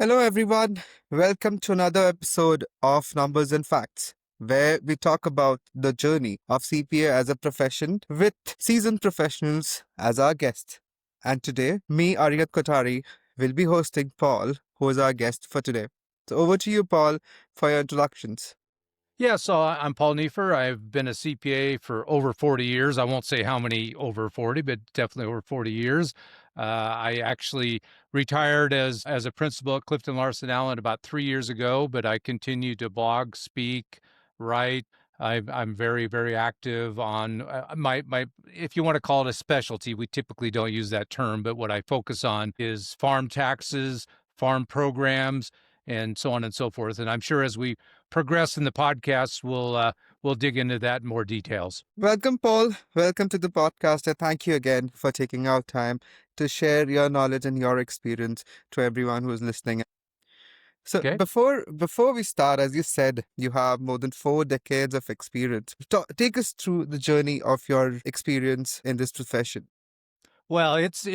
Hello, everyone. Welcome to another episode of Numbers and Facts, where we talk about the journey of CPA as a profession with seasoned professionals as our guests. And today, me, Ariyat Kotari, will be hosting Paul, who is our guest for today. So over to you, Paul, for your introductions. Yeah, so I'm Paul Neiffer. I've been a CPA for over 40 years. I won't say how many over 40, but definitely over 40 years. I actually retired as a principal at Clifton Larson Allen about 3 years ago, but I continue to blog, speak, write. I'm very, very active on my, if you want to call it a specialty, we typically don't use that term, but what I focus on is farm taxes, farm programs, and so on and so forth. And I'm sure as we progress in the podcast, we'll dig into that in more details. Welcome, Paul. Welcome to the podcast, and thank you again for taking out time to share your knowledge and your experience to everyone who is listening. So Okay. before we start, as you said, you have more than 4 decades of experience. Take us through the journey of your experience in this profession. Well, it's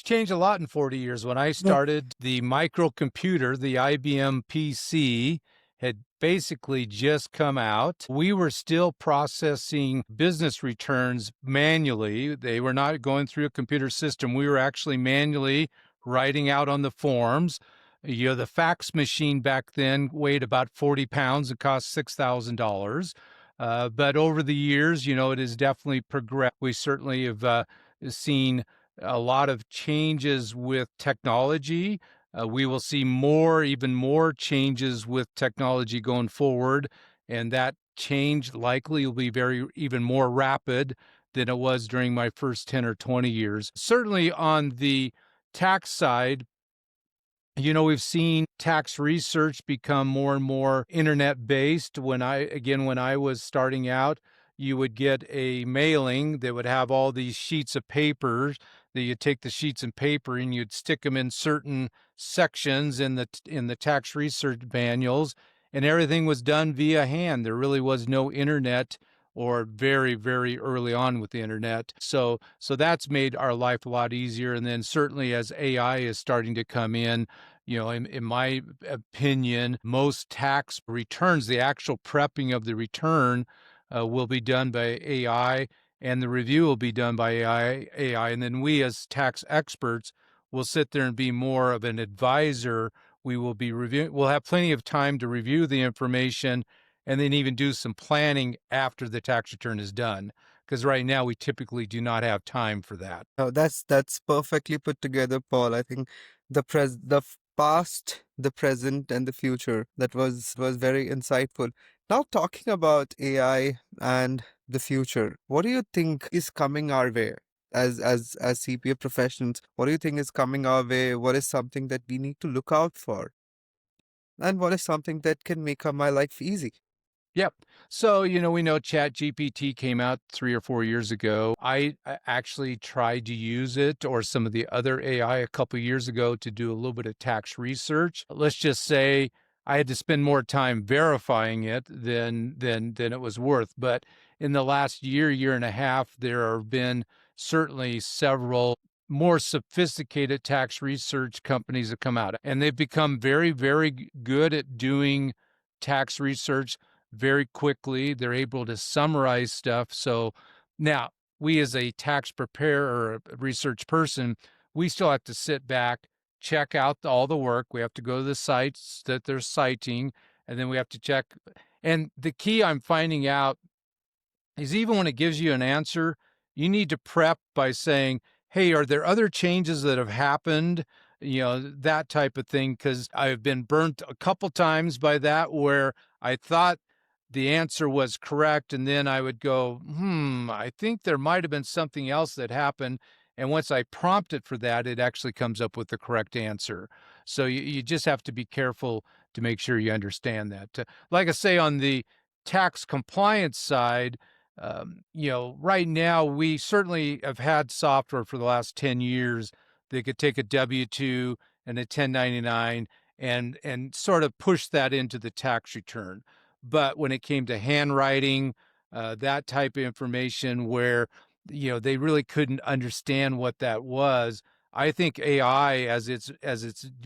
changed a lot in 40 years. When I Yeah. started, the microcomputer, the IBM PC, had basically just come out. We were still processing business returns manually. They were not going through a computer system. We were actually manually writing out on the forms. The fax machine back then weighed about 40 pounds. It cost $6,000. But over the years, it has definitely progressed. We certainly have seen a lot of changes with technology. We will see even more changes with technology going forward, and that change likely will be even more rapid than it was during my first 10 or 20 years. Certainly on the tax side, we've seen tax research become more and more internet based. When I was starting out, you would get a mailing that would have all these sheets of paper that you'd take the sheets of paper and you'd stick them in certain sections in the tax research manuals, and everything was done via hand. There really was no internet, or very, very early on with the internet. So that's made our life a lot easier. And then certainly as AI is starting to come in my opinion, most tax returns, the actual prepping of the return, will be done by AI, and the review will be done by AI. And then we, as tax experts, will sit there and be more of an advisor. We will be reviewing, we'll have plenty of time to review the information and then even do some planning after the tax return is done. Because right now, we typically do not have time for that. Oh, that's perfectly put together, Paul. I think the past, the present, and the future, that was very insightful. Now talking about AI and the future, what do you think is coming our way as CPA professionals? What do you think is coming our way? What is something that we need to look out for? And what is something that can make my life easy? Yep. So, we know Chat GPT came out 3 or 4 years ago. I actually tried to use it or some of the other AI a couple years ago to do a little bit of tax research. Let's just say I had to spend more time verifying it than it was worth. But in the last year and a half, there have been certainly several more sophisticated tax research companies that come out, and they've become very, very good at doing tax research very quickly. They're able to summarize stuff. So now, we as a tax preparer or a research person, we still have to sit back, check out all the work. We have to go to the sites that they're citing, and then we have to check. And the key I'm finding out is even when it gives you an answer, you need to prep by saying, hey, are there other changes that have happened? That type of thing, because I've been burnt a couple times by that where I thought the answer was correct. And then I would go, I think there might have been something else that happened. And once I prompt it for that, it actually comes up with the correct answer. So you just have to be careful to make sure you understand that. Like I say, on the tax compliance side, right now we certainly have had software for the last 10 years that could take a W-2 and a 1099 and sort of push that into the tax return. But when it came to handwriting, that type of information where, they really couldn't understand what that was, I think AI, as it's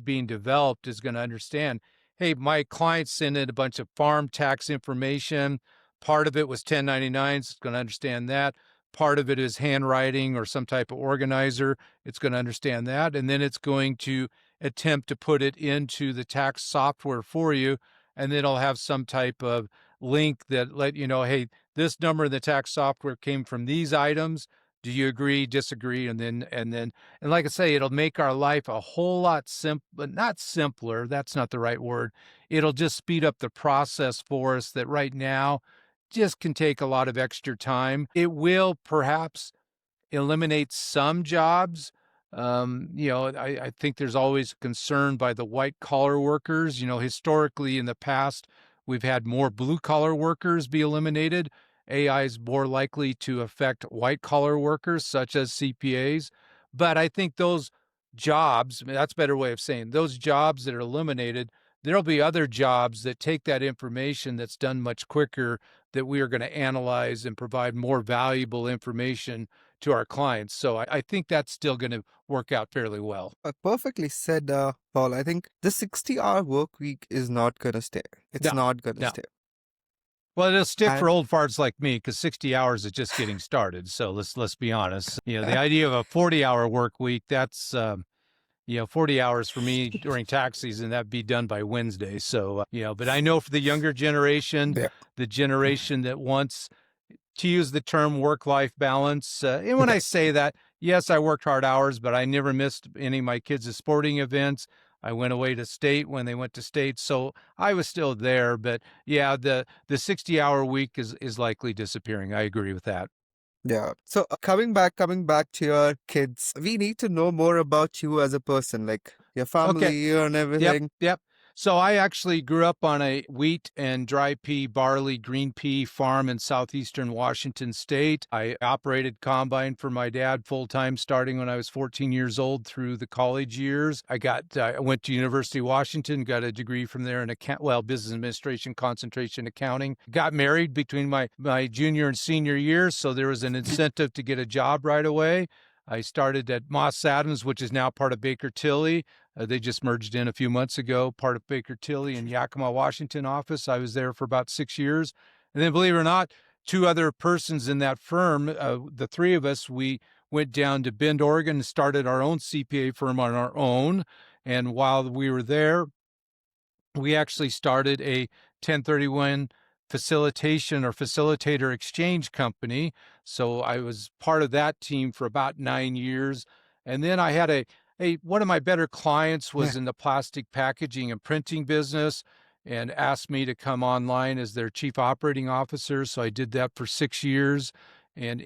being developed, is going to understand. Hey, my client sent in a bunch of farm tax information. Part of it was 1099s. It's going to understand that. Part of it is handwriting or some type of organizer. It's going to understand that, and then it's going to attempt to put it into the tax software for you, and then it'll have some type of link that let you know, hey, this number in the tax software came from these items. Do you agree, disagree? And like I say, it'll make our life a whole lot but not simpler. That's not the right word. It'll just speed up the process for us that right now just can take a lot of extra time. It will perhaps eliminate some jobs. I think there's always concern by the white collar workers. Historically in the past, we've had more blue collar workers be eliminated. AI is more likely to affect white collar workers, such as CPAs. But I think those jobs, I mean, that's a better way of saying those jobs that are eliminated, there'll be other jobs that take that information that's done much quicker that we are going to analyze and provide more valuable information to our clients. So I think that's still going to work out fairly well. Perfectly said, Paul. I think the 60-hour work week is not gonna stay. It's No, not gonna no. stay. Well, it'll stick for And old farts like me because 60 hours is just getting started. So let's be honest. The idea of a 40-hour work week, that's 40 hours for me during tax season, that'd be done by Wednesday. So, but I know for the younger generation, yeah, the generation that wants to use the term work-life balance. And when yeah, I say that, yes, I worked hard hours, but I never missed any of my kids' sporting events. I went away to state when they went to state, so I was still there. But yeah, the 60-hour week is likely disappearing. I agree with that. yeah. So coming back to your kids, we need to know more about you as a person, like your Okay. family and Yep, everything. yep. So I actually grew up on a wheat and dry pea, barley, green pea farm in southeastern Washington state. I operated combine for my dad full time starting when I was 14 years old through the college years. I went to University of Washington, got a degree from there in business administration, concentration accounting. Got married between my junior and senior years, so there was an incentive to get a job right away. I started at Moss Adams, which is now part of Baker Tilly. They just merged in a few months ago, part of Baker Tilly in Yakima, Washington office. I was there for about 6 years. And then, believe it or not, two other persons in that firm, the three of us, we went down to Bend, Oregon, and started our own CPA firm on our own. And while we were there, we actually started a 1031 facilitation or facilitator exchange company. So I was part of that team for about 9 years. And then I had a one of my better clients Yeah. was in the plastic packaging and printing business and asked me to come online as their chief operating officer. So I did that for 6 years and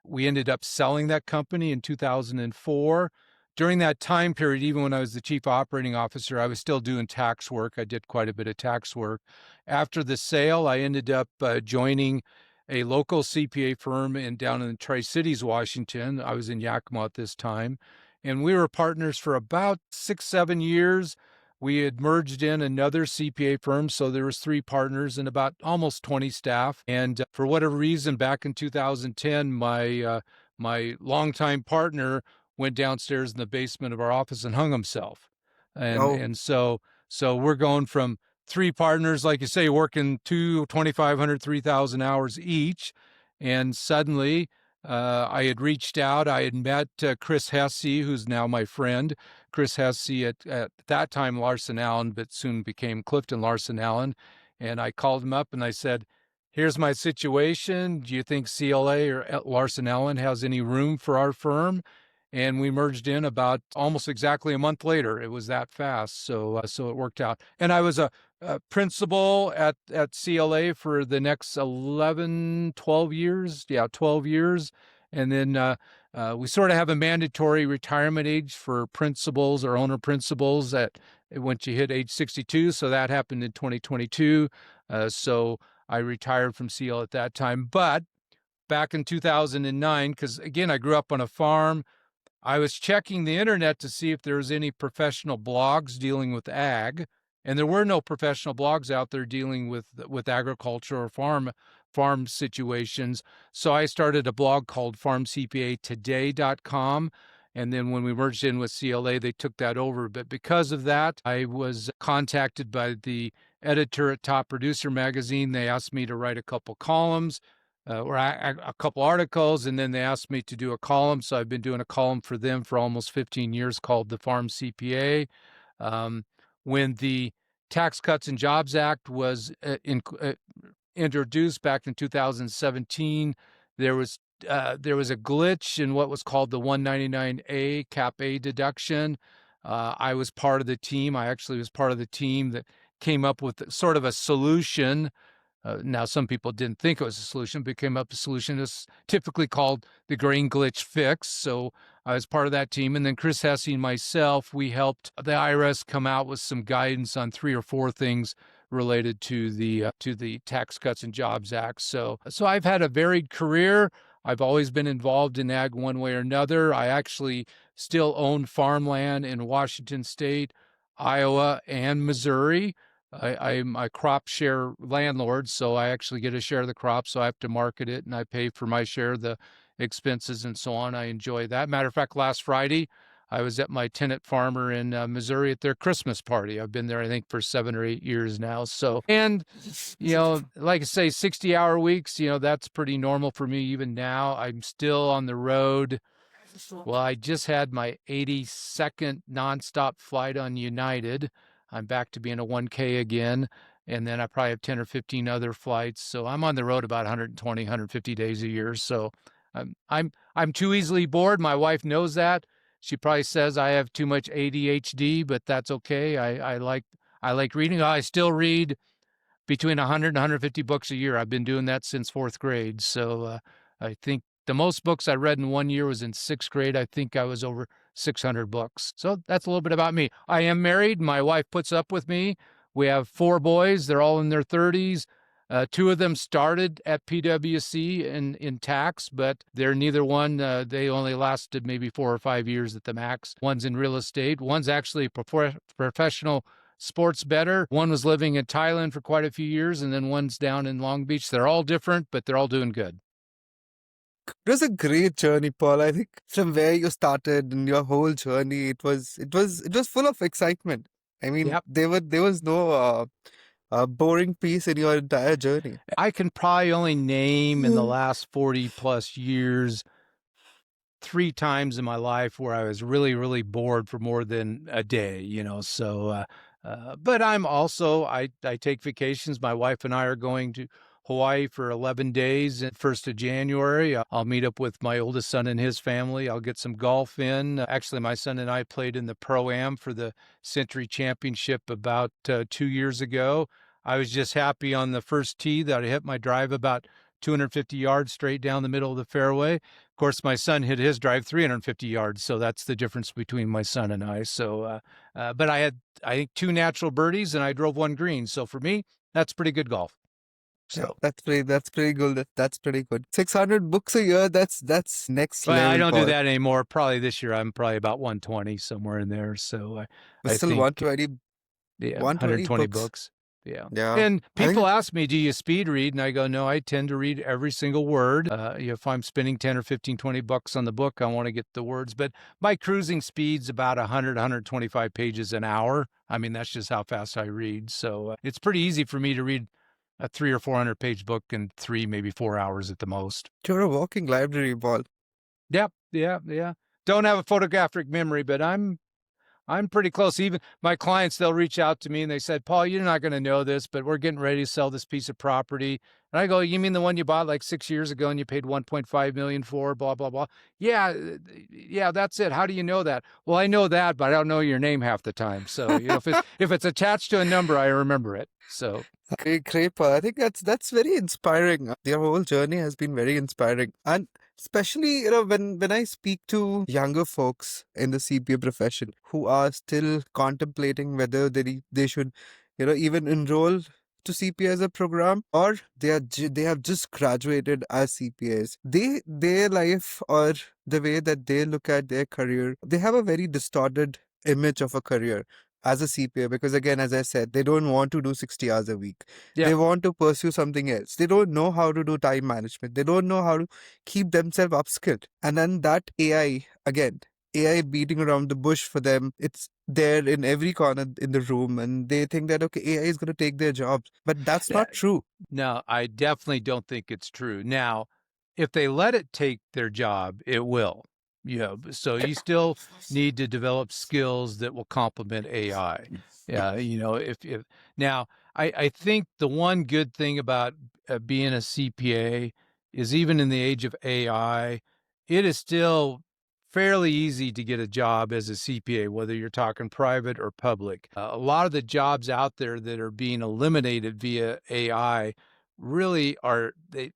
we ended up selling that company in 2004. During that time period, even when I was the chief operating officer, I was still doing tax work. I did quite a bit of tax work. After the sale, I ended up joining a local CPA firm down in Tri Cities, Washington. I was in Yakima at this time, and we were partners for about 6, 7 years. We had merged in another CPA firm, so there was 3 partners and about almost 20 staff. And for whatever reason, back in 2010, my longtime partner went downstairs in the basement of our office and hung himself. Oh, And so we're going from 3 partners, like you say, working 2,500, 3,000 hours each. And suddenly I had reached out. I had met Chris Hesse, who's now my friend. Chris Hesse at that time Larson Allen, but soon became Clifton Larson Allen. And I called him up and I said, here's my situation. Do you think CLA or Larson Allen has any room for our firm? And we merged in about almost exactly a month later. It was that fast, so it worked out. And I was a principal at CLA for the next 11, 12 years. Yeah, 12 years. And then we sort of have a mandatory retirement age for principals or owner principals at once you hit age 62. So that happened in 2022. So I retired from CL at that time. But back in 2009, because again, I grew up on a farm. I was checking the internet to see if there was any professional blogs dealing with ag, and there were no professional blogs out there dealing with agriculture or farm situations. So I started a blog called farmcpatoday.com, And then when we merged in with CLA, they took that over. But because of that, I was contacted by the editor at Top Producer magazine. They asked me to write a couple columns or a couple articles, and then they asked me to do a column. So I've been doing a column for them for almost 15 years called the Farm CPA. Um, when the Tax Cuts and Jobs Act was introduced back in 2017, there was a glitch in what was called the 199A Cap A deduction. I was part of the team. I actually was part of the team that came up with sort of a solution. Now, some people didn't think it was a solution, but came up with a solution that's typically called the grain glitch fix. So I was part of that team. And then Chris Hesse and myself, we helped the IRS come out with some guidance on 3 or 4 things related to the Tax Cuts and Jobs Act. So I've had a varied career. I've always been involved in ag one way or another. I actually still own farmland in Washington State, Iowa, and Missouri. I'm a crop share landlord, so I actually get a share of the crop, so I have to market it and I pay for my share of the expenses and so on. I enjoy that. Matter of fact, last Friday, I was at my tenant farmer in Missouri at their Christmas party. I've been there, I think, for 7 or 8 years now. So, and, like I say, 60-hour weeks, that's pretty normal for me even now. I'm still on the road. Well, I just had my 82nd nonstop flight on United. I'm back to being a 1K again. And then I probably have 10 or 15 other flights. So I'm on the road about 120, 150 days a year. So I'm too easily bored. My wife knows that. She probably says I have too much ADHD, but that's okay. I like reading. I still read between 100 and 150 books a year. I've been doing that since 4th grade. So I think the most books I read in one year was in 6th grade. I think I was over 600 books. So that's a little bit about me. I am married. My wife puts up with me. We have 4 boys. They're all in their 30s. 2 of them started at PwC in tax, but they're neither one. They only lasted maybe 4 or 5 years at the max. One's in real estate. One's actually a professional sports bettor. One was living in Thailand for quite a few years, and then one's down in Long Beach. They're all different, but they're all doing good. It was a great journey, Paul. I think from where you started and your whole journey, it was full of excitement. I mean, Yep. there was no boring piece in your entire journey. I can probably only name in the last 40 plus years 3 times in my life where I was really, really bored for more than a day. But I take vacations. My wife and I are going to Hawaii for 11 days, 1st of January. I'll meet up with my oldest son and his family. I'll get some golf in. Actually, my son and I played in the Pro-Am for the Century Championship about 2 years ago. I was just happy on the first tee that I hit my drive about 250 yards straight down the middle of the fairway. Of course, my son hit his drive 350 yards, so that's the difference between my son and I. But I had, I think, 2 natural birdies, and I drove 1 green. So for me, that's pretty good golf. Yeah, So, that's pretty good. That's pretty good. 600 books a year. That's next well, I level, don't do Paul. that anymore. Probably this year, I'm probably about 120 somewhere in there. So But I still think 120, yeah, 120 120 books. books. Yeah. Yeah. And I people think ask me, do you speed read? And I go, no, I tend to read every single word. If I'm spending 10 or 15, 20 bucks on the book, I want to get the words. But my cruising speed's about 100, 125 pages an hour. I mean, that's just how fast I read. So it's pretty easy for me to read a 300 or 400 page book in 3, maybe 4 hours at the most. you're a walking library, Paul. Yep. Yeah. Yeah. Don't have a photographic memory, but I'm pretty close. Even my clients, they'll reach out to me and they said, Paul, you're not going to know this, but we're getting ready to sell this piece of property. And I go, you mean the one you bought like 6 years ago and you paid 1.5 million for, blah, blah, blah. Yeah. Yeah, that's it. How do you know that? Well, I know that, but I don't know your name half the time. So, if it's attached to a number, I remember it. So, Great, great, Paul. I think that's very inspiring. Your whole journey has been very inspiring, and especially when I speak to younger folks in the CPA profession who are still contemplating whether they should even enroll to CPA as a program, or they have just graduated as CPAs. Their life, or the way that they look at their career, they have a very distorted image of a career as a CPA, because again, as I said, they don't want to do 60 hours a week. yeah. They want to pursue something else. They don't know how to do time management. They don't know how to keep themselves upskilled. And then that AI, again, AI beating around the bush for them. It's there in every corner in the room, and they think that, okay, AI is going to take their jobs. But that's Yeah, not true. no, I definitely don't think it's true. Now, if they let it take their job, it will. So you still need to develop skills that will complement AI. Yeah, if now I think the one good thing about being a CPA is even in the age of AI, it is still fairly easy to get a job as a CPA, whether you're talking private or public. A lot of the jobs out there that are being eliminated via AI really are they.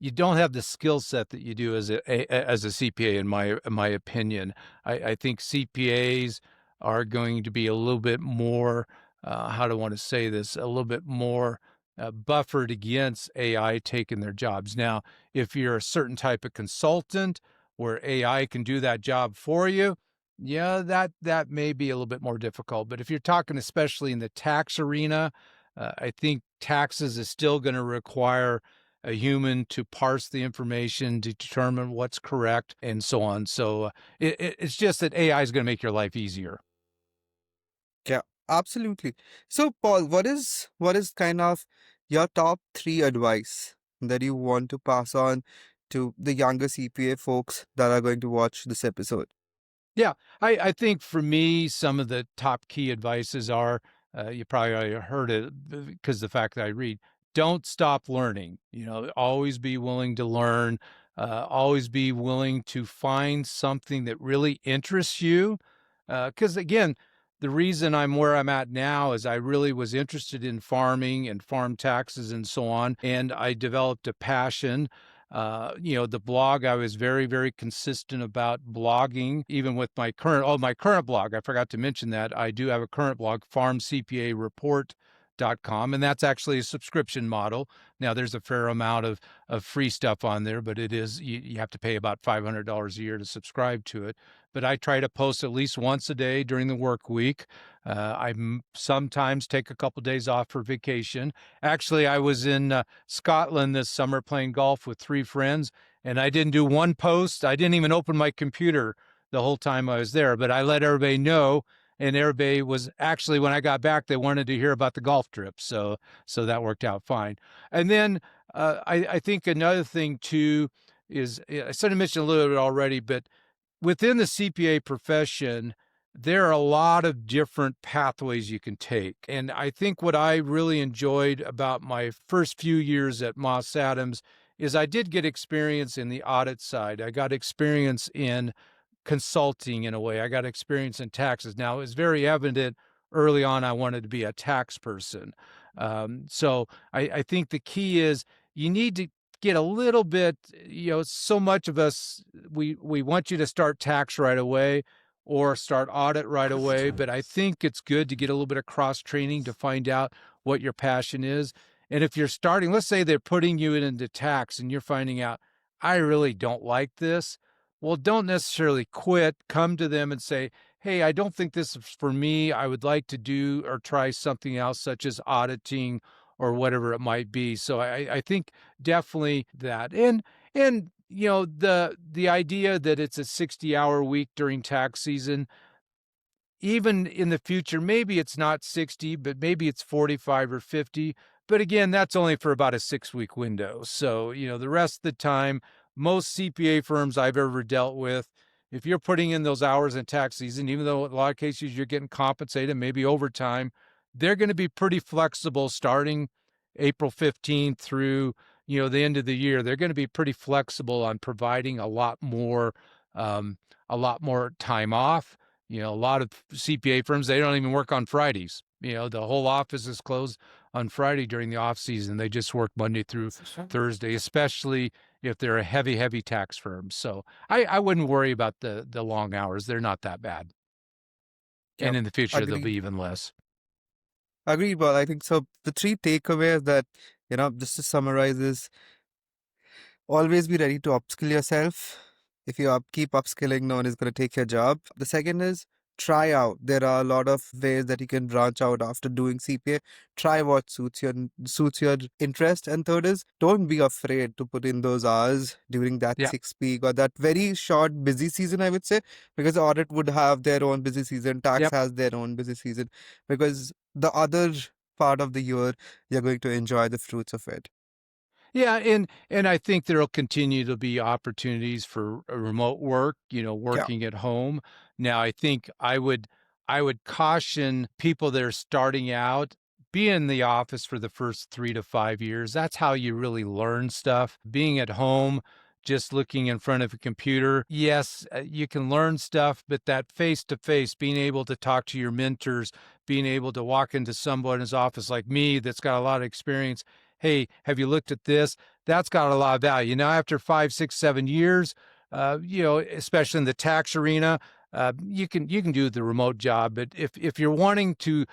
You don't have the skill set that you do as a CPA, in my opinion. I think CPAs are going to be a little bit more. How do I want to say this? A little bit more buffered against AI taking their jobs. Now, if you're a certain type of consultant where AI can do that job for you, yeah, that may be a little bit more difficult. But if you're talking especially in the tax arena, I think taxes is still going to require a human to parse the information to determine what's correct and so on. So it's just that AI is going to make your life easier. Yeah, absolutely. So, Paul, what is kind of your top three advice that you want to pass on to the younger CPA folks that are going to watch this episode? Yeah, I think for me, some of the top key advices are you probably already heard it because the fact that I read, don't stop learning. Always be willing to learn, always be willing to find something that really interests you. Because again, the reason I'm where I'm at now is I really was interested in farming and farm taxes and so on. And I developed a passion the blog, I was very, very consistent about blogging, even with my current blog. I forgot to mention that I do have a current blog, farmcpareport.com, and that's actually a subscription model. Now, there's a fair amount of free stuff on there, but you have to pay about $500 a year to subscribe to it. But I try to post at least once a day during the work week. Sometimes take a couple days off for vacation. Actually, I was in Scotland this summer playing golf with three friends, and I didn't do one post. I didn't even open my computer the whole time I was there, but I let everybody know. And everybody was actually, when I got back, they wanted to hear about the golf trip. So that worked out fine. And then I think another thing too is I sort of mentioned a little bit already, but within the CPA profession, there are a lot of different pathways you can take. And I think what I really enjoyed about my first few years at Moss Adams is I did get experience in the audit side. I got experience in consulting in a way. I got experience in taxes. Now, it was very evident early on I wanted to be a tax person. So I think the key is you need to get a little bit, so much of us, we want you to start tax right away or start audit right away. But I think it's good to get a little bit of cross training to find out what your passion is. And if you're starting, let's say they're putting you into tax and you're finding out, I really don't like this. Well, don't necessarily quit. Come to them and say, hey, I don't think this is for me. I would like to do or try something else, such as auditing or whatever it might be. So I think definitely that. And the idea that it's a 60-hour week during tax season, even in the future, maybe it's not 60, but maybe it's 45 or 50. But again, that's only for about a 6-week window. So, the rest of the time, most CPA firms I've ever dealt with, if you're putting in those hours in tax season, even though in a lot of cases you're getting compensated, maybe overtime, they're going to be pretty flexible starting April 15th through, the end of the year. They're going to be pretty flexible on providing um, a lot more time off. A lot of CPA firms, they don't even work on Fridays. The whole office is closed on Friday during the off season. They just work Monday through Thursday, especially if they're a heavy, heavy tax firm. So I wouldn't worry about the long hours. They're not that bad. And Yep, in the future, they'll be agreed. even less. Agreed, Paul. I think so. The three takeaways that, just to summarize is always be ready to upskill yourself. If you keep upskilling, no one is going to take your job. The second is try out. There are a lot of ways that you can branch out after doing CPA. Try what suits your interest. And third is, don't be afraid to put in those hours during that Yeah. 6 peak or that very short busy season, I would say, because audit would have their own busy season, tax Yep. has their own busy season, because the other part of the year you're going to enjoy the fruits of it. Yeah, and I think there'll continue to be opportunities for remote work, Yeah. working at home. Now, I think I would caution people that are starting out, be in the office for the first 3 to 5 years. That's how you really learn stuff. Being at home, just looking in front of a computer, yes, you can learn stuff, but that face to face, being able to talk to your mentors, being able to walk into someone's office like me that's got a lot of experience. Hey, have you looked at this? That's got a lot of value. Now, after 5, 6, 7 years, especially in the tax arena, you can do the remote job. But if you're wanting to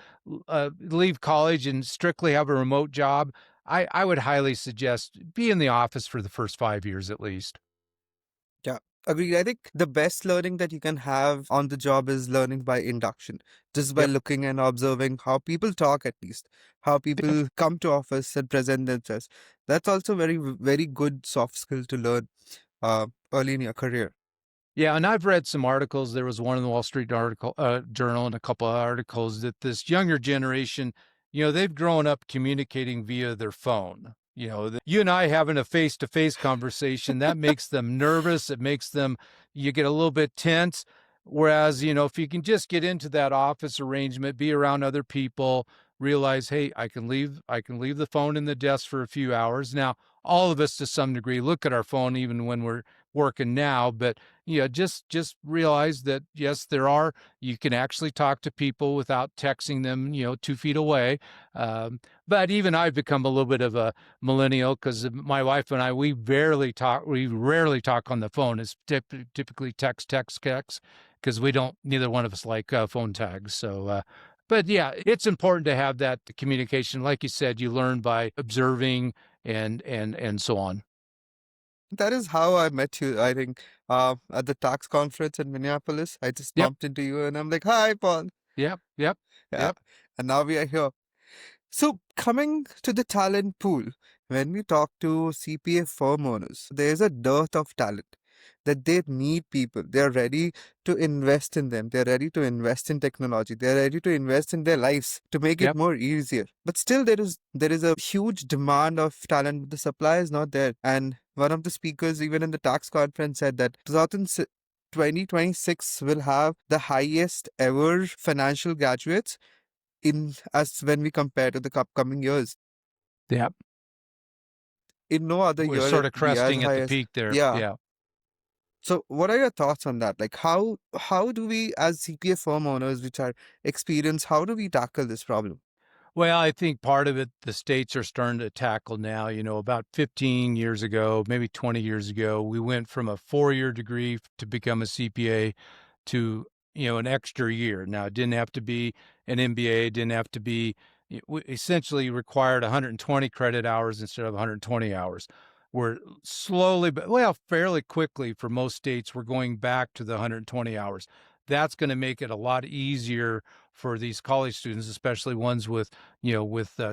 leave college and strictly have a remote job, I would highly suggest be in the office for the first 5 years at least. Yeah, agreed. I think the best learning that you can have on the job is learning by induction, just by Yep. looking and observing how people talk, at least, how Yep. people come to office and present themselves. That's also very good soft skill to learn early in your career. Yeah, and I've read some articles. There was one in the Wall Street Journal and a couple of articles that this younger generation, they've grown up communicating via their phone. You and I having a face-to-face conversation, that makes them nervous. It makes them, you get a little bit tense. Whereas, if you can just get into that office arrangement, be around other people, realize, hey, I can leave the phone in the desk for a few hours. Now, all of us to some degree look at our phone even when we're working now, but just realize that yes, you can actually talk to people without texting them, 2 feet away. But even I've become a little bit of a millennial because my wife and I, we rarely talk on the phone. It's typically text, because neither one of us like phone tags. But yeah, it's important to have that communication. Like you said, you learn by observing and so on. That is how I met you, I think, at the tax conference in Minneapolis. I just Yep. bumped into you and I'm like, hi, Paul. Yep. Yep. Yeah. Yep. And now we are here. So, coming to the talent pool, when we talk to CPA firm owners, there's a dearth of talent that they need people. They're ready to invest in them. They're ready to invest in technology. They're ready to invest in their lives to make it Yep. more easier. But still, there is a huge demand of talent. The supply is not there. And one of the speakers, even in the tax conference, said that 2026 will have the highest ever financial graduates in as when we compare to the upcoming years. Yep. In no other We're year it sort of would be as cresting at high the as, peak there. yeah. Yeah. So what are your thoughts on that? Like how do we as CPA firm owners which are experienced, how do we tackle this problem? Well, I think part of it the states are starting to tackle now. About 15 years ago, maybe 20 years ago, we went from a 4-year degree to become a CPA to, an extra year. Now, it didn't have to be an MBA, it didn't have to be, we essentially required 120 credit hours instead of 120 hours. We're slowly, but well, fairly quickly for most states, we're going back to the 120 hours. That's going to make it a lot easier for these college students, especially ones with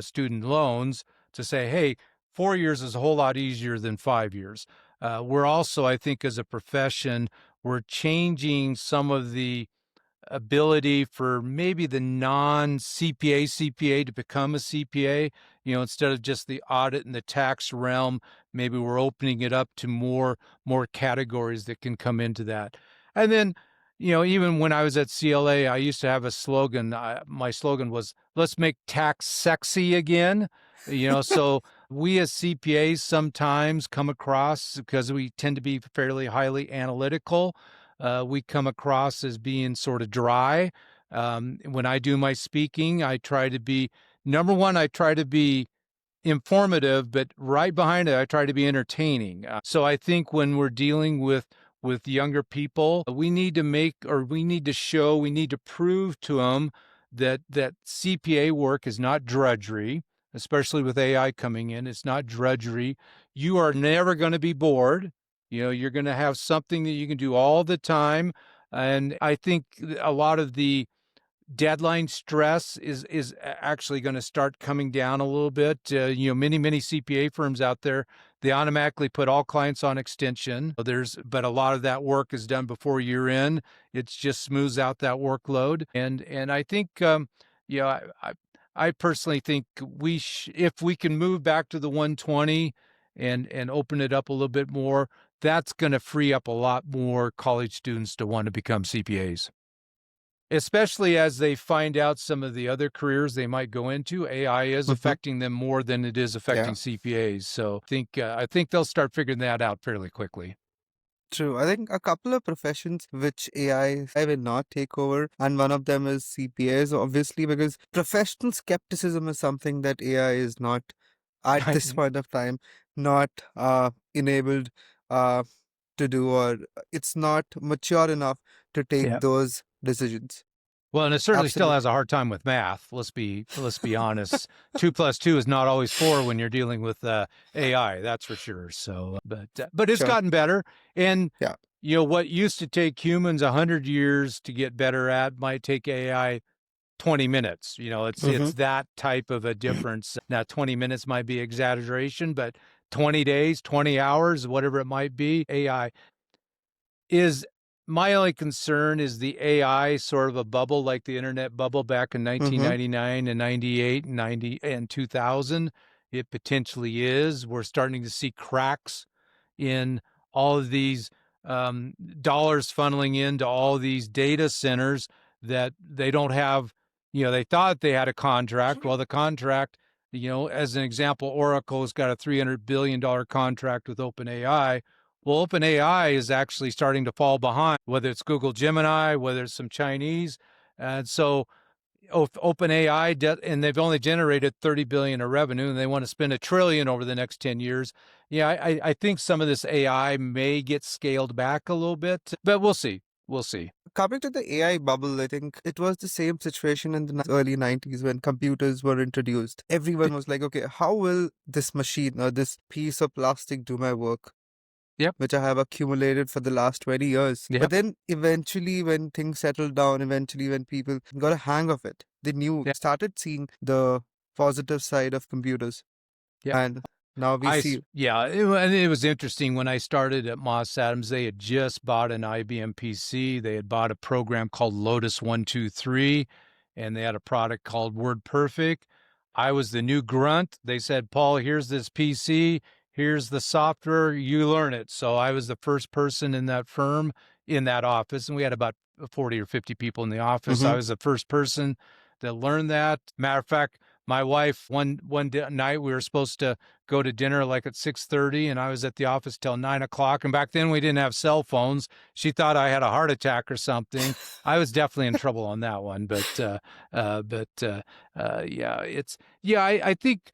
student loans, to say, hey, 4 years is a whole lot easier than 5 years. We're also, I think, as a profession, we're changing some of the ability for maybe the non CPA to become a CPA. Instead of just the audit and the tax realm, maybe we're opening it up to more categories that can come into that. And then, even when I was at CLA, I used to have a slogan. My slogan was, let's make tax sexy again. So we as CPAs sometimes come across, because we tend to be fairly highly analytical, we come across as being sort of dry. When I do my speaking, I try to be, number one, I try to be informative, but right behind it, I try to be entertaining. So I think when we're dealing with younger people, we need to we need to prove to them that CPA work is not drudgery, especially with AI coming in. It's not drudgery. You are never going to be bored. You're going to have something that you can do all the time. And I think a lot of the deadline stress is actually going to start coming down a little bit. Many CPA firms out there, they automatically put all clients on extension. But a lot of that work is done before year end. It just smooths out that workload, and I think, I personally think if we can move back to the 120 and open it up a little bit more, that's going to free up a lot more college students to want to become CPAs. Especially as they find out some of the other careers they might go into, AI is Hmm. affecting them more than it is affecting Yeah. CPAs. So I think they'll start figuring that out fairly quickly. True. I think a couple of professions which AI will not take over, and one of them is CPAs, obviously, because professional skepticism is something that AI is not, at this point of time, not enabled uh, to do, or it's not mature enough to take Yeah. those decisions. Well, and it certainly still has Absolutely. a hard time with math. Let's be honest. 2 plus 2 is not always 4 when you're dealing with AI. That's for sure. So, but it's Sure. gotten better. And Yeah. what used to take humans 100 years to get better at might take AI 20 minutes. It's Hmm. that type of a difference. Now, 20 minutes might be exaggeration, but 20 days, 20 hours, whatever it might be, AI is my only concern is the AI sort of a bubble like the internet bubble back in Hmm. 1999 and 98 and 90 and 2000. It potentially is. We're starting to see cracks in all of these dollars funneling into all these data centers that they don't have. They thought they had a contract. Well, the contract, as an example, Oracle's got a $300 billion contract with OpenAI. Well, OpenAI is actually starting to fall behind, whether it's Google Gemini, whether it's some Chinese. And so OpenAI, and they've only generated 30 billion of revenue, and they want to spend a trillion over the next 10 years. Yeah, I think some of this AI may get scaled back a little bit, but we'll see. We'll see. Coming to the AI bubble, I think it was the same situation in the early 90s when computers were introduced. Everyone was like, okay, how will this machine or this piece of plastic do my work, Yep. which I have accumulated for the last 20 years? But Yep. then eventually, when things settled down, eventually, when people got a hang of it, they knew, Yep. started seeing the positive side of computers. Yep. And now we see. Yeah, it was interesting when I started at Moss Adams. They had just bought an IBM PC. They had bought a program called Lotus 123, and they had a product called WordPerfect. I was the new grunt. They said, Paul, here's this PC, here's the software, you learn it. So I was the first person in that firm, in that office, and we had about 40 or 50 people in the office. I Hmm. was the first person that learned that. Matter of fact, my wife, night we were supposed to go to dinner like at 6:30, and I was at the office till 9 o'clock. And back then we didn't have cell phones. She thought I had a heart attack or something. I was definitely in trouble on that one. Yeah, I think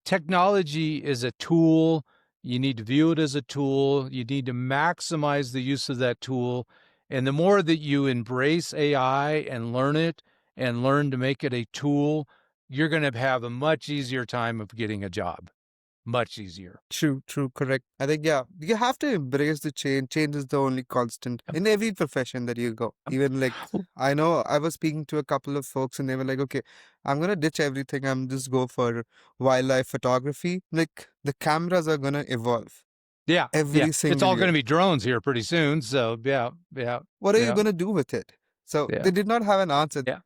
technology is a tool. You need to view it as a tool. You need to maximize the use of that tool. And the more that you embrace AI and learn it and learn to make it a tool, you're going to have a much easier time of getting a job. Much easier. True, true, correct. I think, yeah, you have to embrace the change. Change is the only constant Yep. in every profession that you go. Even like, I know I was speaking to a couple of folks and they were like, okay, I'm going to ditch everything. I'm just go for wildlife photography. Like, the cameras are going to evolve Yeah, yeah. every It's single all going year. to be drones here pretty soon. So yeah, yeah, What are you yeah, going to do with it? So yeah, they did not have an answer. yeah.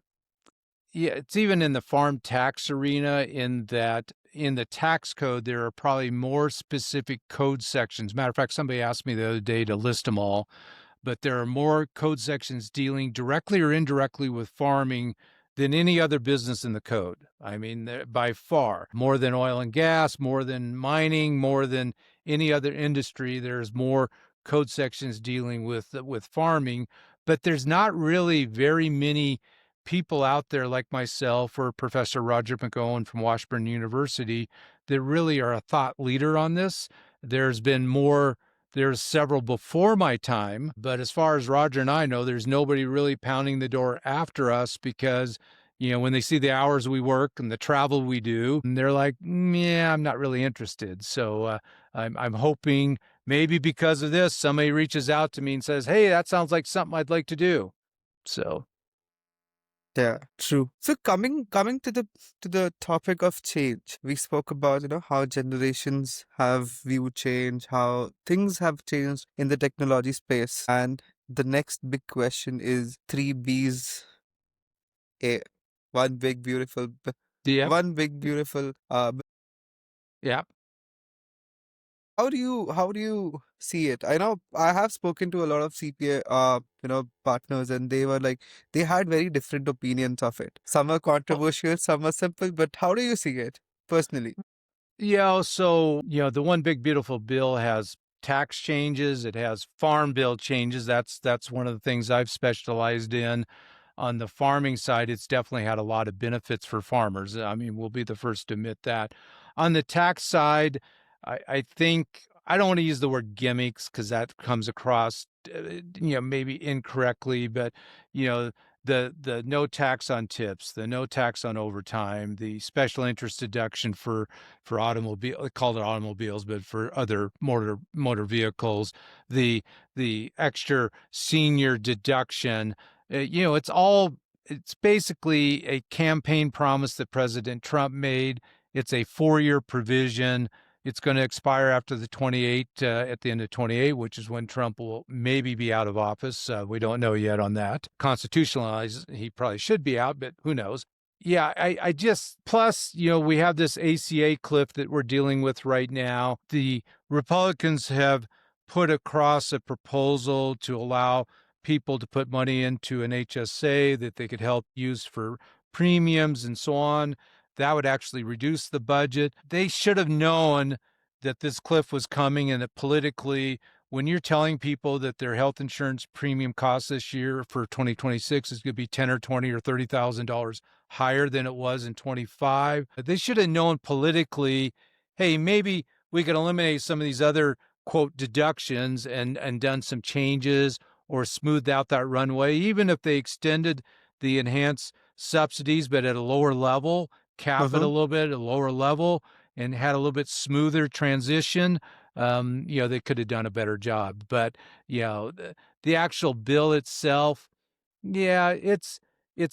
Yeah, it's even in the farm tax arena in that in the tax code, there are probably more specific code sections. Matter of fact, somebody asked me the other day to list them all, but there are more code sections dealing directly or indirectly with farming than any other business in the code. I mean, by far, more than oil and gas, more than mining, more than any other industry. There's more code sections dealing with farming, but there's not really very many people out there like myself or Professor Roger McGowan from Washburn University that really are a thought leader on this. There's been more there's several before my time, but as far as Roger and I know, there's nobody really pounding the door after us because, when they see the hours we work and the travel we do, and they're like, yeah, I'm not really interested. So I'm hoping maybe because of this, somebody reaches out to me and says, "Hey, that sounds like something I'd like to do." So, Yeah, true. So coming to the topic of change, we spoke about, how generations have viewed change, how things have changed in the technology space. And the next big question is three B's, a one big beautiful yep, one big beautiful yep. how do you see it? I know I have spoken to a lot of CPA partners, and they were like they had very different opinions of it. Some are controversial, some are simple, but how do you see it personally? Yeah, so, the one big beautiful bill has tax changes, it has farm bill changes. That's one of the things I've specialized in. On the farming side, it's definitely had a lot of benefits for farmers. I mean, we'll be the first to admit that. On the tax side, I think I don't want to use the word gimmicks because that comes across, maybe incorrectly, but you know, the no tax on tips, the no tax on overtime, the special interest deduction for automobile, called it automobiles, but for other motor vehicles, the the extra senior deduction. It's basically a campaign promise that President Trump made. It's a 4-year provision. It's going to expire after the 28 at the end of 28, which is when Trump will maybe be out of office. We don't know yet on that. Constitutionalized, he probably should be out, but who knows? Yeah, I just plus, we have this ACA cliff that we're dealing with right now. The Republicans have put across a proposal to allow people to put money into an HSA that they could help use for premiums and so on. That would actually reduce the budget. They should have known that this cliff was coming and that politically, when you're telling people that their health insurance premium cost this year for 2026 is going to be 10 or 20 or $30,000 higher than it was in 25, they should have known politically, hey, maybe we could eliminate some of these other quote deductions and done some changes or smoothed out that runway, even if they extended the enhanced subsidies, but at a lower level, cap it a Uh-huh. little bit at a lower level, and had a little bit smoother transition. They could have done a better job. But the actual bill itself, yeah, it's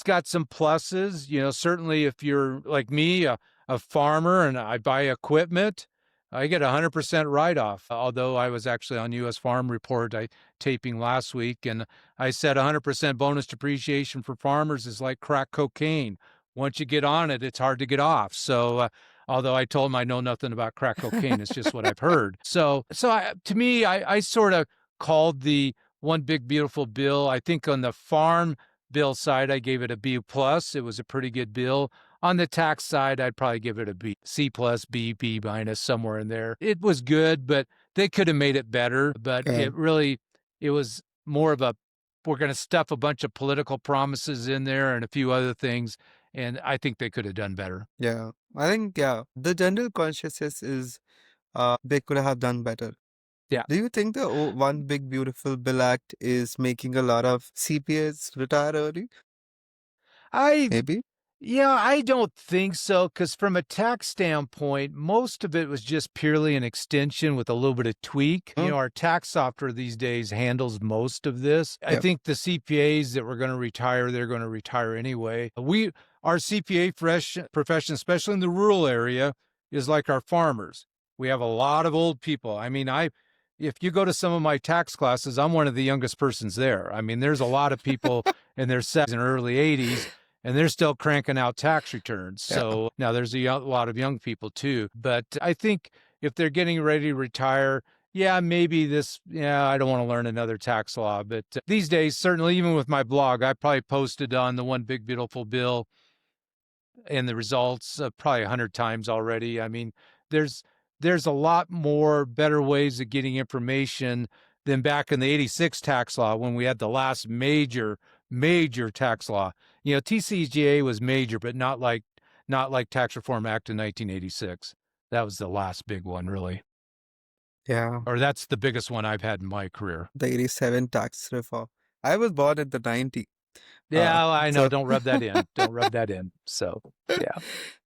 got some pluses. Certainly if you're like me, a farmer, and I buy equipment, I get 100% write-off. Although I was actually on U.S. Farm Report taping last week, and I said 100% bonus depreciation for farmers is like crack cocaine. Once you get on it, it's hard to get off. So, although I told him I know nothing about crack cocaine, it's just what I've heard. To me, I sort of called the one big beautiful bill. I think on the farm bill side, I gave it a B plus. It was a pretty good bill. On the tax side, I'd probably give it a B, C plus, B minus, somewhere in there. It was good, but they could have made it better. But Yeah, it was more of a, we're going to stuff a bunch of political promises in there and a few other things. And I think they could have done better. yeah. I think the general consciousness is they could have done better. Yeah. Do you think the One Big Beautiful Bill Act is making a lot of CPAs retire early? I Maybe. Yeah, I don't think so, because from a tax standpoint, most of it was just purely an extension with a little bit of tweak. Mm, Our tax software these days handles most of this. I yep. think the CPAs that were going to retire, they're going to retire anyway. Our CPA profession, especially in the rural area, is like our farmers. We have a lot of old people. I mean, if you go to some of my tax classes, I'm one of the youngest persons there. I mean, there's a lot of people in their 70s and early 80s, and they're still cranking out tax returns. Yeah. So now there's a lot of young people too. But I think if they're getting ready to retire, yeah, maybe I don't want to learn another tax law. But these days, certainly, even with my blog, I probably posted on the One Big Beautiful Bill and the results probably 100 times already. I mean, there's there's a lot more better ways of getting information than back in the 86 tax law when we had the last major tax law. TCJA was major, but not like Tax Reform Act in 1986. That was the last big one, really. Yeah. Or that's the biggest one I've had in my career. The 87 tax reform. I was born in the 90. Uh, Yeah, I know. so Don't rub that in. Don't rub that in. So, yeah.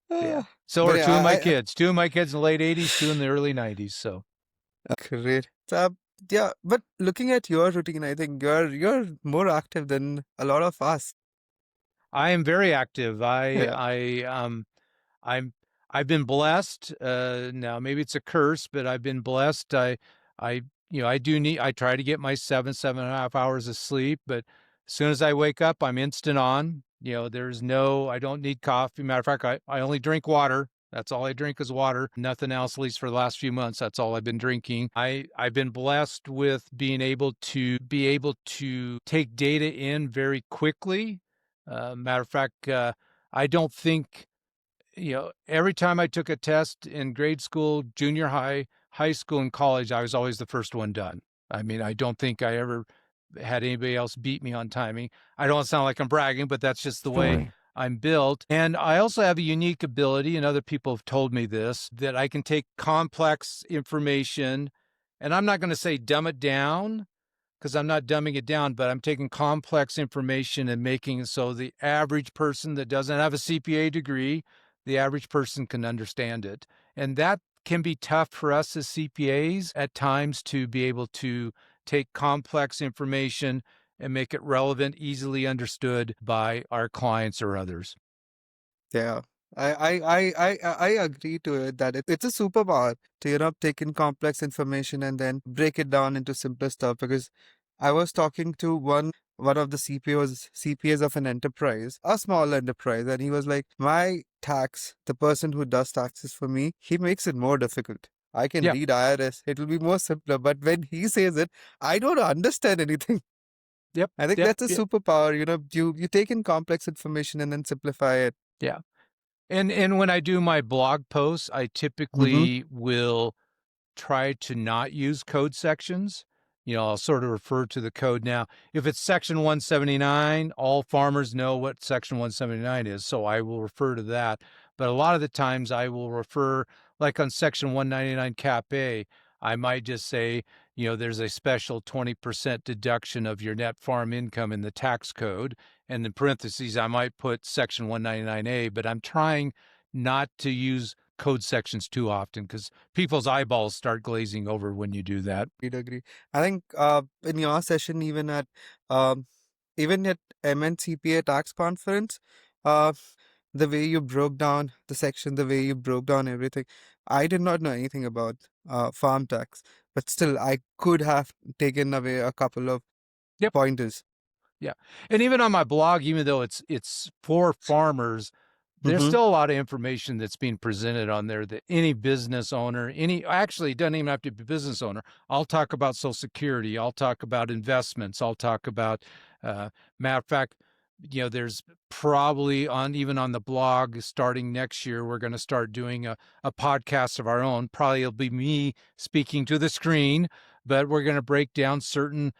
Yeah. So but are yeah, two of my kids. Two of my kids in the late 80s, two in the early 90s. So, great. So, yeah, but looking at your routine, I think you're more active than a lot of us. I am very active. Yeah. I'm I've been blessed. Now maybe it's a curse, but I've been blessed. I I do need I try to get my 7.5 hours of sleep, but as soon as I wake up, I'm instant on. There's no I don't need coffee. Matter of fact, I only drink water. That's all I drink is water. Nothing else, at least for the last few months. That's all I've been drinking. I've been blessed with being able to take data in very quickly. Matter of fact, I don't think every time I took a test in grade school, junior high, high school, and college, I was always the first one done. I mean, I don't think I ever had anybody else beat me on timing. I don't sound like I'm bragging, but that's just the way I'm built. And I also have a unique ability, and other people have told me this, that I can take complex information, and I'm not going to say dumb it down, because I'm not dumbing it down, but I'm taking complex information and making it so the average person that doesn't have a CPA degree, the average person can understand it. And that can be tough for us as CPAs at times to be able to take complex information and make it relevant, easily understood by our clients or others. Yeah. I agree to it that it's a superpower to, take in complex information and then break it down into simpler stuff. Because I was talking to one of the CPAs of an enterprise, a small enterprise, and he was like, my tax, the person who does taxes for me, he makes it more difficult. I can Yeah, read IRS, it will be more simpler, but when he says it, I don't understand anything. yep, I think yep, that's a yep, superpower, you take in complex information and then simplify it. yeah. And when I do my blog posts, I Mm-hmm. typically will try to not use code sections. I'll sort of refer to the code now. If it's section 179, all farmers know what section 179 is, so I will refer to that. But a lot of the times I will refer, like on section 199 cap A, I might just say, there's a special 20% deduction of your net farm income in the tax code. And in parentheses, I might put section 199A, but I'm trying not to use code sections too often because people's eyeballs start glazing over when you do that. Agree. I think in your session, um, even at MNCPA tax conference, uh, the way you broke down the section, the way you broke down everything, I did not know anything about farm tax, but still, I could have taken away a couple of Yep. pointers. Yeah. And even on my blog, even though it's for farmers, there's Mm-hmm. still a lot of information that's being presented on there that any business owner, any actually it doesn't even have to be a business owner. I'll talk about Social Security. I'll talk about investments. I'll talk about, matter of fact, there's probably even on the blog starting next year, we're going to start doing a podcast of our own. Probably it'll be me speaking to the screen, but we're going to break down certain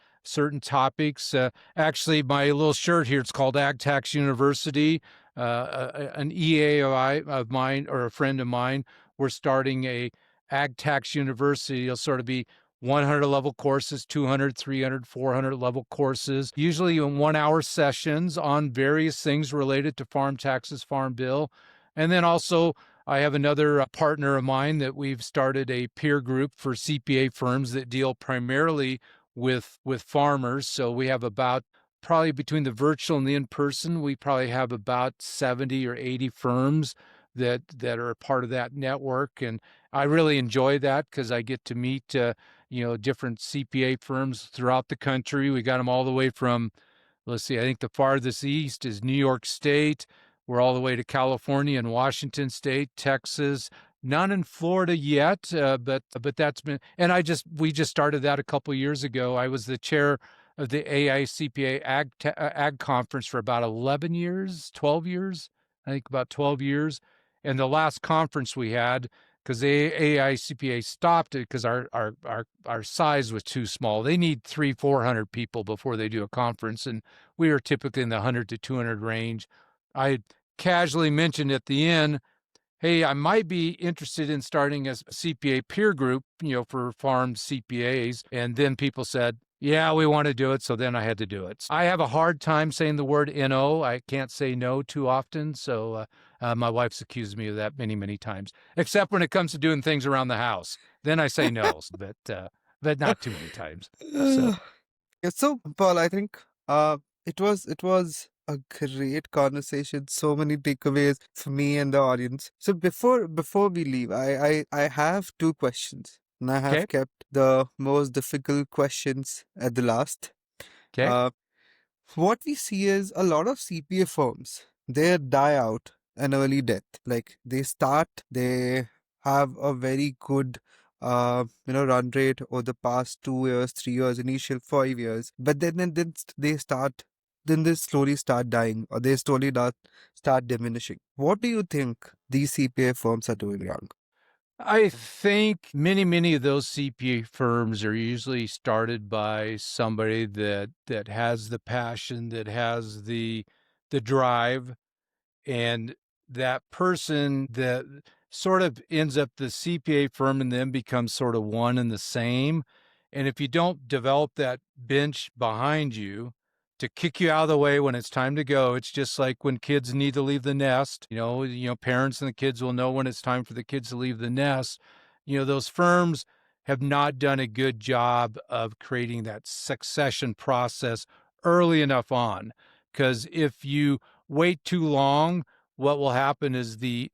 topics. Actually, my little shirt here, it's called Ag Tax University. An EA of mine or a friend of mine, we're starting a Ag Tax University. It'll sort of be 100 level courses, 200, 300, 400 level courses, usually in 1 hour sessions on various things related to farm taxes, farm bill. And then also, I have another partner of mine that we've started a peer group for CPA firms that deal primarily with farmers. So we have about probably between the virtual and the in-person, we probably have about 70 or 80 firms that are a part of that network. And I really enjoy that because I get to meet different CPA firms throughout the country. We got them all the way from, let's see, I think the farthest east is New York State. We're all the way to California and Washington State, Texas. None in Florida yet, but that's been. And we just started that a couple of years ago. I was the chair of the AICPA Ag Conference for about 11 years, 12 years, I think about 12 years. And the last conference we had, because the AICPA stopped it because our size was too small. They need 400 people before they do a conference, and we were typically in the 100 to 200 range. I casually mentioned at the end, hey, I might be interested in starting a CPA peer group, for farm CPAs. And then people said, yeah, we want to do it. So then I had to do it. I have a hard time saying the word NO. I can't say no too often. So my wife's accused me of that many, many times, except when it comes to doing things around the house. Then I say no. But but not too many times. So, Yeah, so Paul, I think it was a great conversation. So many takeaways for me and the audience. So before we leave, I have two questions, and I okay, have kept the most difficult questions at the last. okay. Uh, what we see is a lot of CPA firms, they die out an early death. Like they start, they have a very good run rate over the past 2 years, 3 years, initial 5 years. But then they start, then they slowly start dying, or they slowly start diminishing. What do you think these CPA firms are doing wrong? I think many of those CPA firms are usually started by somebody that has the passion, that has the drive, and that person that sort of ends up the CPA firm and then becomes sort of one and the same. And if you don't develop that bench behind you to kick you out of the way when it's time to go, it's just like when kids need to leave the nest. Parents and the kids will know when it's time for the kids to leave the nest. Those firms have not done a good job of creating that succession process early enough on. Because if you wait too long, what will happen is the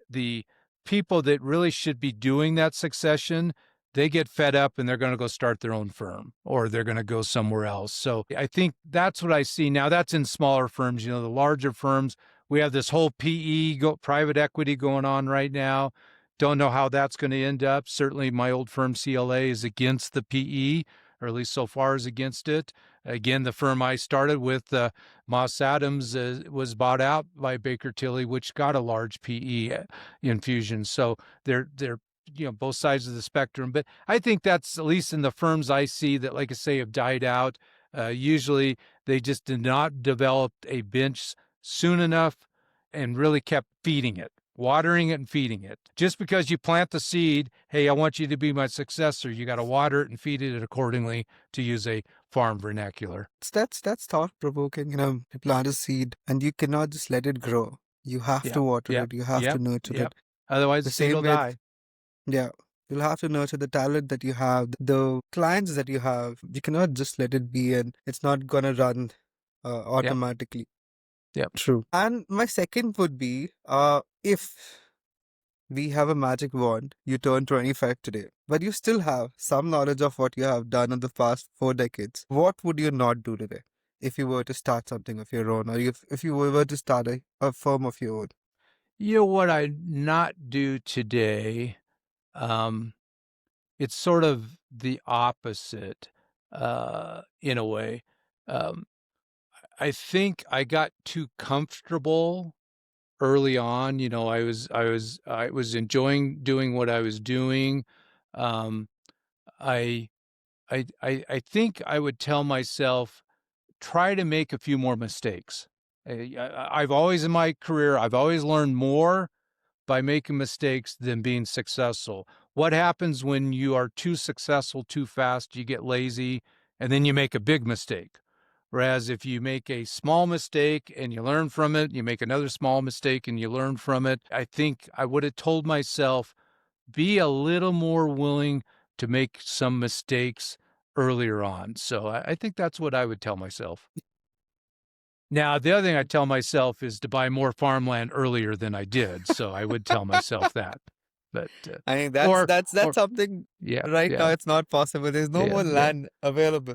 people that really should be doing that succession, they get fed up and they're going to go start their own firm or they're going to go somewhere else. So I think that's what I see now. That's in smaller firms. The larger firms, we have this whole private equity going on right now. Don't know how that's going to end up. Certainly, my old firm CLA is against the PE, or at least so far is against it. Again, the firm I started with, Moss Adams, was bought out by Baker Tilly, which got a large PE infusion. So they're both sides of the spectrum. But I think that's at least in the firms I see that, like I say, have died out. Usually, they just did not develop a bench soon enough and really kept feeding it, watering it and feeding it. Just because you plant the seed, hey, I want you to be my successor, you got to water it and feed it accordingly, to use a farm vernacular. That's thought provoking. You plant a seed and you cannot just let it grow. You have to Yep, water yep, it. You have to yep, nurture yep. it. Otherwise, The the seed same will with, die. yeah, you'll have to nurture the talent that you have, the clients that you have. You cannot just let it be and it's not gonna run Yep, automatically. yep. True. And my second would be, if we have a magic wand, you turn 25 today, but you still have some knowledge of what you have done in the past 4 decades. What would you not do today if you were to start something of your own, or if you were to start a firm of your own? What I not do today, um, it's sort of the opposite, in a way. Um, I think I got too comfortable early on. I was enjoying doing what I was doing. Um, I I think I would tell myself, try to make a few more mistakes. I've always in my career, I've always learned more by making mistakes than being successful. What happens when you are too successful too fast? You get lazy and then you make a big mistake. Whereas if you make a small mistake and you learn from it, you make another small mistake and you learn from it. I think I would have told myself, be a little more willing to make some mistakes earlier on. So I think that's what I would tell myself. Now, the other thing I tell myself is to buy more farmland earlier than I did. So I would tell myself that. But I think that's or that's that's or something yeah, right now yeah, it's not possible. There's no yeah, more yeah. land available.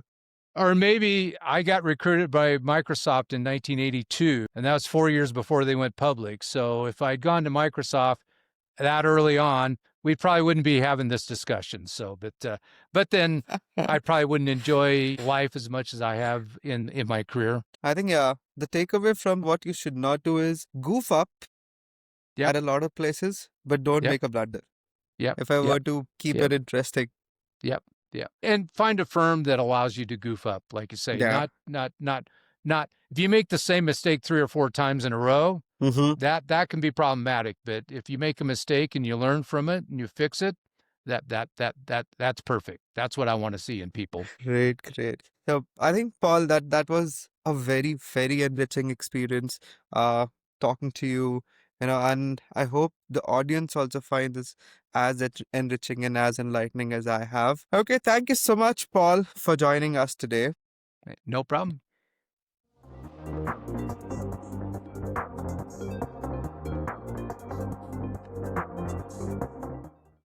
Or maybe I got recruited by Microsoft in 1982, and that was 4 years before they went public. So if I'd gone to Microsoft that early on, we probably wouldn't be having this discussion. So, but then I probably wouldn't enjoy life as much as I have in my career. I think, yeah, the takeaway from what you should not do is goof up Yep, at a lot of places, but don't yep, make a blunder. yep, If I were yep, to keep yep, it interesting. yep, yep. And find a firm that allows you to goof up, like you say. Yeah. Not. If you make the same mistake 3 or 4 times in a row, Mm-hmm. that can be problematic. But if you make a mistake and you learn from it and you fix it, that's perfect. That's what I want to see in people. Great, great. So I think, Paul, that was a very, very enriching experience talking to you And I hope the audience also find this as enriching and as enlightening as I have. Okay, thank you so much, Paul, for joining us today. No problem.